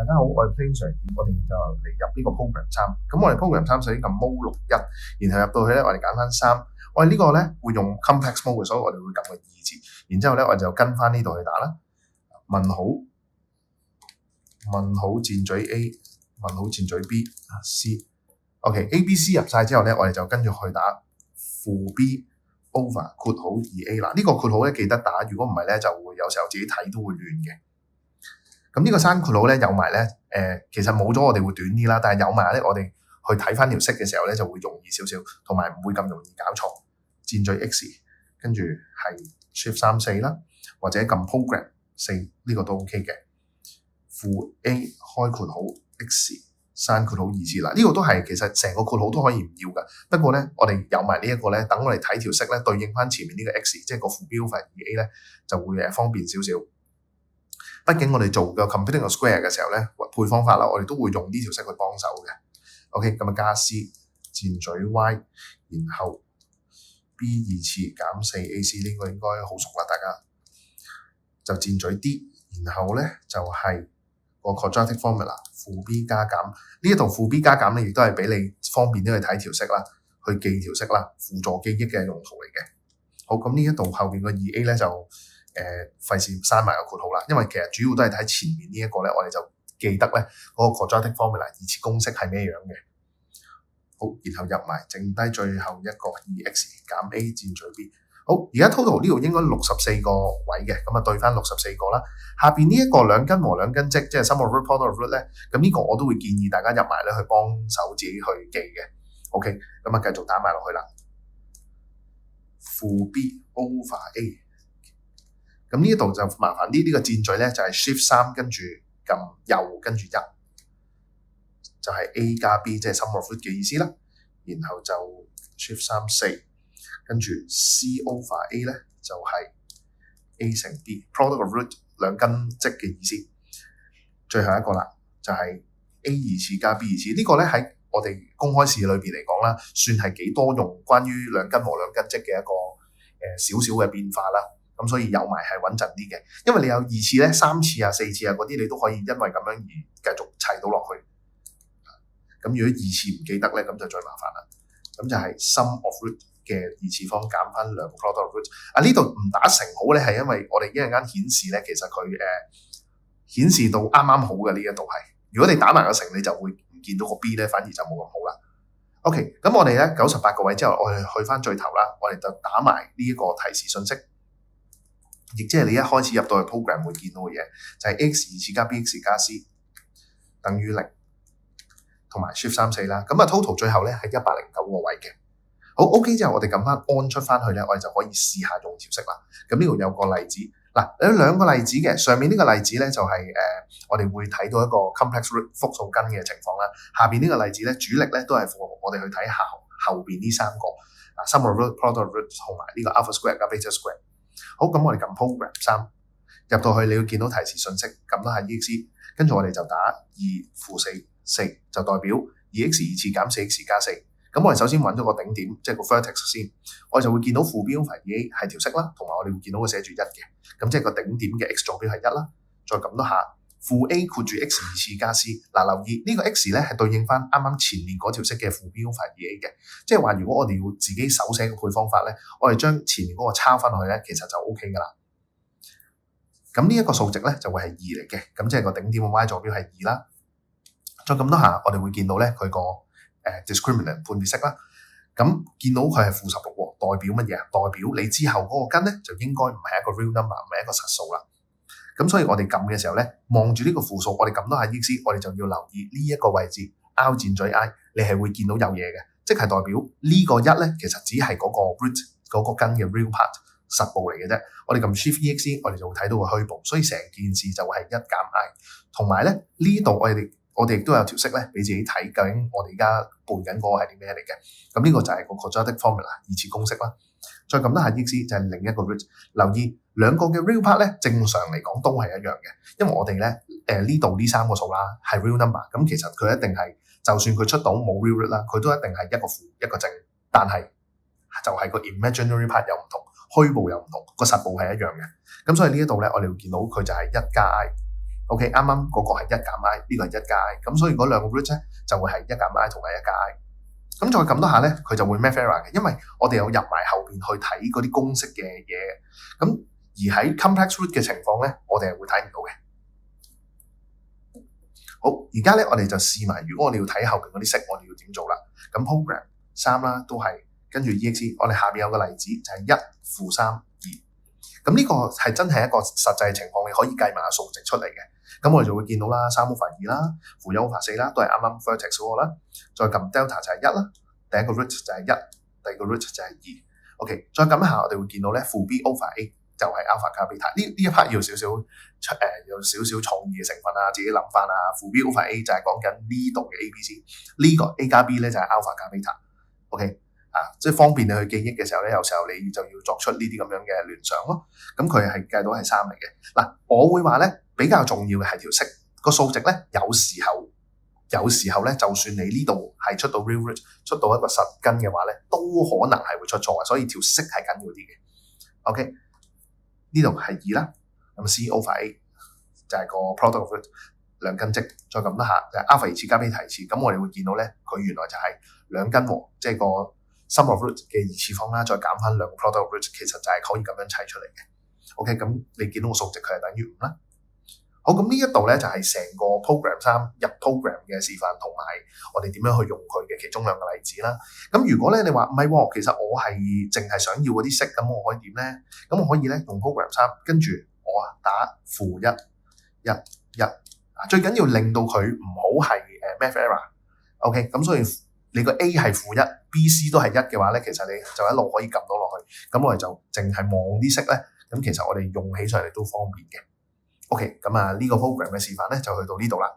大家好，我係 Plain Sir，我哋就嚟入呢個 program 3。咁我哋 program 3首先撳 mode 61，然後入到去咧，我哋揀翻3。我哋呢個咧會用 complex mode 嘅，所以我哋會撳個2字。然之後咧，我就跟翻呢度去打啦。問號箭嘴 A， 問號箭嘴 B、C。OK，A、B、C 入晒之後咧，我哋就跟住去打負 B over 括號 2A 啦。呢個括號咧記得打，如果唔係咧就會有時候自己睇都會亂嘅。咁呢個刪括號咧有埋咧，其實冇咗我哋會短啲啦，但係有埋咧我哋去睇翻條式嘅時候咧就會容易少少，同埋唔會咁容易搞錯。箭嘴 X 跟住係 Shift 3 4啦，或者撳 Program 4呢個都 OK 嘅。負 A 開括號 X 刪括號2次啦，呢個都係其實成個括號都可以唔要㗎。不過咧我哋有埋呢一個咧，等我哋睇條式咧對應翻前面呢個 X， 即係個負 B over 2A 咧就會方便少少。畢竟我哋做個 computing square 嘅時候咧，配方法啦，我哋都會用呢條式去幫手嘅。OK， 咁加 C 箭嘴 Y， 然後 B 2次減 4AC 呢個應該好熟啦，大家就箭嘴 D， 然後咧就係個 quadratic formula 負 B 加減。呢一度負 B 加減咧，亦都係俾你方便啲去睇條式啦，去記條式啦，輔助記憶嘅用途嚟嘅。好，咁呢一度後邊個 2A 咧就費事刪埋個括號啦，因為其實主要都係睇前面呢一個咧，我哋就記得咧嗰個 quadratic formula 二次公式係咩樣嘅。好，然後入埋剩低最後一個 2x 減 A 箭嘴 B。好，而家 total 呢度應該64個位嘅，咁啊對翻64個啦。下邊呢一個兩根和兩根積，即係 sum of root product of root 咧，咁呢個我都會建議大家入埋咧去幫手自己去記嘅。OK， 咁啊繼續打埋落去啦。負 B over A。咁呢一度就麻煩啲，呢個箭嘴咧就係 Shift 3跟住撳右跟住1，就係 A 加 B 即係 sum of root 嘅意思啦。然後就 Shift 3 4，跟住 C over A 咧就係 A 乘 B product of root 兩根積嘅意思。最後一個啦，就係 A 2次加 B 2次。呢個咧喺我哋公開試裏邊嚟講啦，算係幾多用關於兩根和兩根積嘅一個少少嘅變化啦。咁所以有埋係穩陣啲嘅，因為你有2次咧、3次啊、4次啊嗰啲，你都可以因為咁樣而繼續砌到落去。咁如果2次唔記得咧，咁就最麻煩啦。咁就係 sum of root 嘅2次方減翻兩個 product of root。呢度唔打成好咧，係因為我哋一陣間顯示咧，其實佢顯示到啱啱好嘅呢一度係。如果你打埋個成，你就會唔見到個 B 咧，反而就冇咁好啦。OK， 咁我哋咧98個位之後，我哋去翻最頭啦，我哋就打埋呢一個提示信息。亦即係你一開始入到去 program 會見到嘅嘢，就係 x 2次加 bx 加 c 等於0，同埋 shift 3 4啦。咁啊 total 最後咧係109個位嘅。好 OK 之後，我哋撳翻 on 出翻去咧，我哋就可以試下用條式啦。咁呢度有個例子，嗱有兩個例子嘅。上面呢個例子咧就係我哋會睇到一個 complex root 複數根嘅情況啦。下邊呢個例子咧主力咧都係我哋去睇後邊呢3個sum of root product of root 同埋呢個 alpha square 加 beta square。好，咁我哋撳 program 3入到去，你要見到提示信息，撳多下 ex， 跟住我哋就打2負4 4，就代表 2x 2次減 4x 加4。咁我哋首先揾咗個頂點，即係個 vertex 先，我哋就會見到負 B over 2a 係條式啦，同埋我哋會見到佢寫住1嘅，咁即係個頂點嘅 x 坐標係1啦。再撳多下負 A 括住 x 2次加 c， 留意呢個 x 咧係對應翻啱啱前面嗰條式嘅負 B over 2a 嘅，即係話如果我哋要自己手寫個配方法咧，我哋將前面嗰個抄翻去咧，其實就 OK 噶啦。咁呢一個數值咧就會係2嚟嘅，咁即係個頂點嘅 y 坐標係2啦。再撳多下，我哋會見到咧佢個discriminant 判別式啦。咁見到佢係負16喎，代表乜嘢啊？代表你之後嗰個根咧就應該唔係一個 real number，唔係一個實數啦。咁所以我哋撳嘅時候咧，望住呢個負數，我哋撳多下 ex， 我哋就要留意呢一個位置 R 箭嘴 I， 你係會見到有嘢嘅，即係代表呢個1咧，其實只係嗰個 root 嗰個根嘅 real part 實部嚟嘅啫。我哋撳 shift ex， 我哋就會睇到個虛部，所以成件事就係1減 I。同埋咧呢度我哋亦都有條式咧俾自己睇，究竟我哋而家背緊嗰個係啲咩嚟嘅。咁呢個就係個 quadratic formula 二次公式啦。再撳多下 ex 就係另一個 root。留意兩個嘅 real part 咧，正常嚟講都係一樣嘅，因為我哋咧呢度呢3個數啦係 real number， 咁其實佢一定係就算佢出到冇 real root 啦，佢都一定係一個負一個正，但係就係個 imaginary part 又唔同，虛部又唔同，個實部係一樣嘅。咁所以呢一度咧，我哋會見到佢就係1加 I。OK， 啱啱嗰個係1減 I， 呢個係1加 I， 咁所以嗰兩個 root 咧就會係1減 I 同埋1加 I。咁再撳多下咧，佢就會 math error 嘅，因為我哋有入埋後邊去睇嗰啲公式嘅嘢。咁而喺 complex root 嘅情況咧，我哋係會睇唔到嘅。好，而家咧我哋就試埋，如果我哋要睇後邊嗰啲式，我哋要點做啦？咁 program 3啦，都係跟住 exe， 我哋下邊有個例子就係1負3 2。咁呢個係真係一個實際情況，你可以計埋個數值出嚟嘅。咁我哋就會見到啦，3 over 2啦，負1 over 4啦，都係啱啱 vertex 嗰個啦。再撳 delta 就係1啦，第一個 root 就係1，第二個 root 就係2。OK， 再撳一下，我哋會見到咧，負 b over a 就係 alpha 加 beta。呢一 part 要少少有少少創意嘅成分啊，自己諗翻啊。負 b over a 就係講緊呢度嘅 ABC， 呢個 a 加 b 咧就係 alpha 加 beta。OK。即係方便你去記憶嘅時候咧，有時候你就要作出呢啲咁樣嘅聯想咯。咁佢係計到係3嚟嘅。嗱，我會話咧比較重要嘅係條式個數值咧，有時候咧，就算你呢度係出到 real root， 出到一個實根嘅話咧，都可能係會出錯嘅。所以條式係緊要啲嘅。OK， 呢度係2啦，咁 C over A 就係個 product of root 兩根積，再撳一下就係 alpha 次加 beta 次。咁我哋會見到咧，佢原來就係兩根喎，即係個sum of root 嘅2次方啦，再減翻兩個 product of root， 其實就係可以咁樣砌出嚟嘅。OK， 咁你見到個數值佢係等於5啦。好，咁呢一度咧就係成個 program 3入 program 嘅示範，同埋我哋點樣去用佢嘅其中兩個例子啦。咁如果咧你話唔係喎，其實我係淨係想要嗰啲式，咁我可以點咧？咁我可以咧用 program 3，跟住我打負1 1 1。最緊要令到佢唔好係math error。OK， 咁所以你個 A 係負1，B、C 都係1嘅話咧，其實你就一路可以撳到落去。咁我哋就淨係望啲式咧，咁其實我哋用起上嚟都方便嘅。OK， 咁呢個 program 嘅示範咧就去到呢度啦。